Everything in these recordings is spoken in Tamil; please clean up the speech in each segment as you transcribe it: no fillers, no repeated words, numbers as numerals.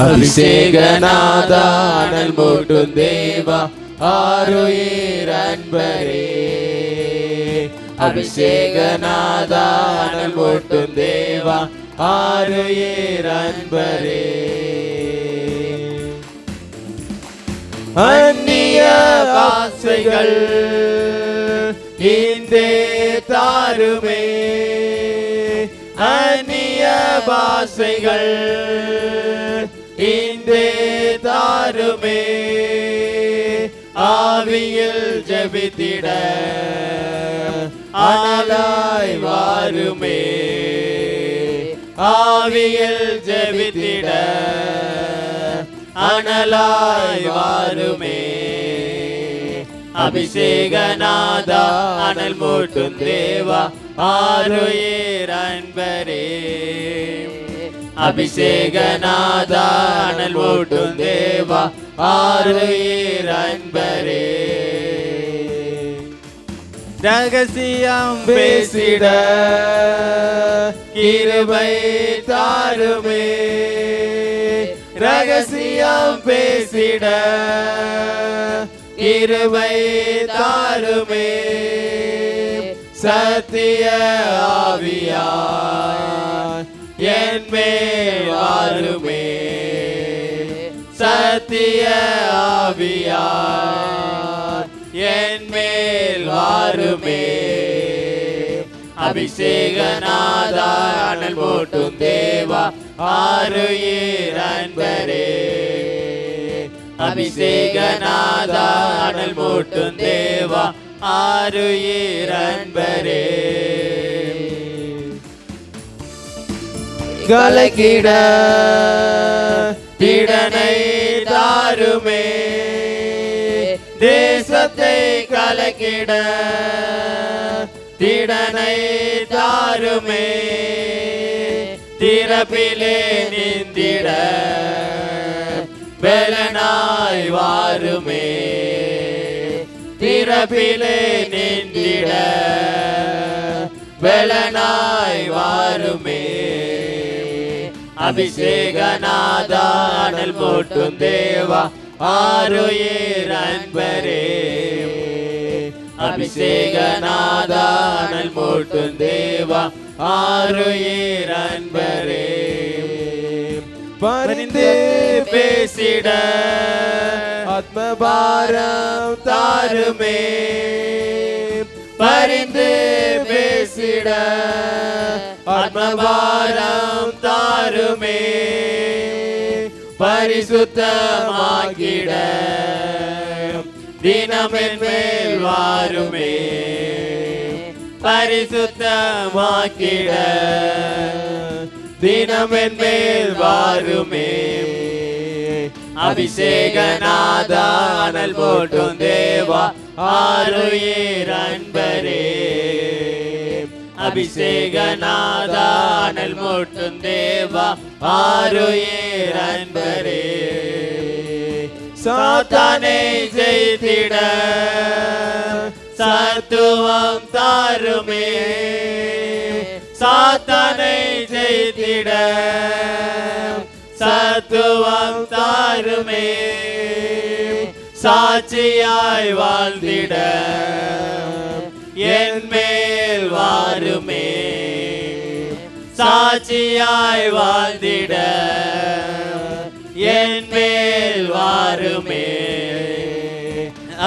அபிஷேகநாத அனல் மூட்டும் தேவா ஆருயிர் அன்பரே. அபிஷேகநாத அனல் மூட்டும் தேவா ஆருயிர் அன்பரே. அந்நிய வாசைகள் இந்தே தாருமே, அந்நிய பாசைகள் இந்தே தாருமே. ஆவியில் ஜெபித்திட அனலாய் வாருமே, ஆவியில் ஜெபித்திட அனலாய் வாருமே. அபிஷேகநாதா அனல் மூட்டும் தேவா ஆருயிர் அன்பரே. அபிஷேகநாதா அனல் மூட்டும் தேவா ஆருயிர் அன்பரே. ரகசியம் பேசிட கிருபை தாருமே, ரகசியம் பேசிட கிருபை தாருமே. சத்திய ஆவியாய் என் மேல் வாருமே, சத்திய ஆவியாய் என் மேல் வாருமே. அபிஷேகநாதா அனல் மூட்டும் தேவா ஆருயிர் அன்பரே. அபிஷேகநாதா அனல் மூட்டும் தேவா ஆருயிர் அன்பரே. கலக்கிட திடனை தாருமே, தேசத்தை கலக்கிட திடனை தாருமே. திறப்பிலே நிந்திட பெலனாய் வாருமே, திறப்பிலே நிந்திட பெலனாய் வாருமே. அபிஷேகநாதா அனல் மூட்டும் தேவா ஆருயிர் அன்பரே. அபிஷேகநாதா அனல் மூட்டும் தேவா ஆருயிர் அன்பரே. பரிந்து பேசிட ஆத்மபாரம் தாருமே, பரிந்து பேசிட ஆத்மபாரம் தாருமே. பரிசுத்தமாக்கிட தினமென் மேல் வாருமே, பரிசுத்தமாக்கிட தினமென் மேல் வாருமே. அபிஷேகநாதா அனல் மூட்டும் தேவா ஆருயிர் அன்பரே. அபிஷேகநாதா அனல் மூட்டும் தேவா ஆருயிர் அன்பரே. சாத்தானை ஜெயித்திட சத்துவம் தாருமே, சாத்தானை ஜெயித்திட சத்துவம் தாருமே. சாட்சியாய் வாழ்ந்திட என் மேல் வாருமே, சாட்சியாய் வாழ்ந்திட என் மேல் வாருமே.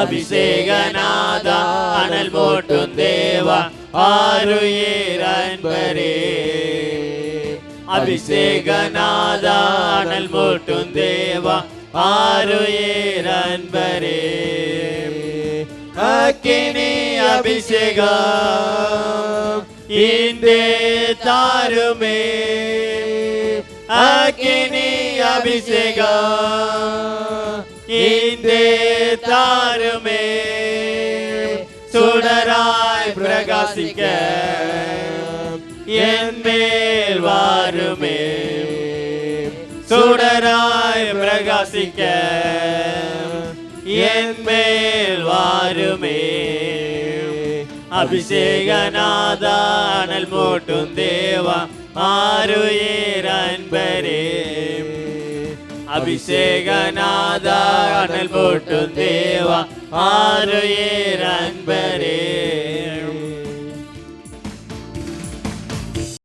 அபிஷேகநாதா அனல் மூட்டும் தேவா ஆருயிர் அன்பரே. அபிஷேகநாதா அனல் மூட்டும் தேவா ஆருயிர் அன்பரே. அக்கினி அபிஷேகம் இன்றே தாருமே, அக்கினி அபிஷேகம் இன்றே தாருமே. சுடராய் பிரகாசிக்க என் மேல் வாருமே, சுடராய் பிரகாசிக்க என் மேல் வாருமே. அபிஷேகநாதா அனல் மூட்டும் தேவா ஆருயிர் அன்பரே. அபிஷேகநாதா அனல் மூட்டும் தேவா ஆருயிர் அன்பரே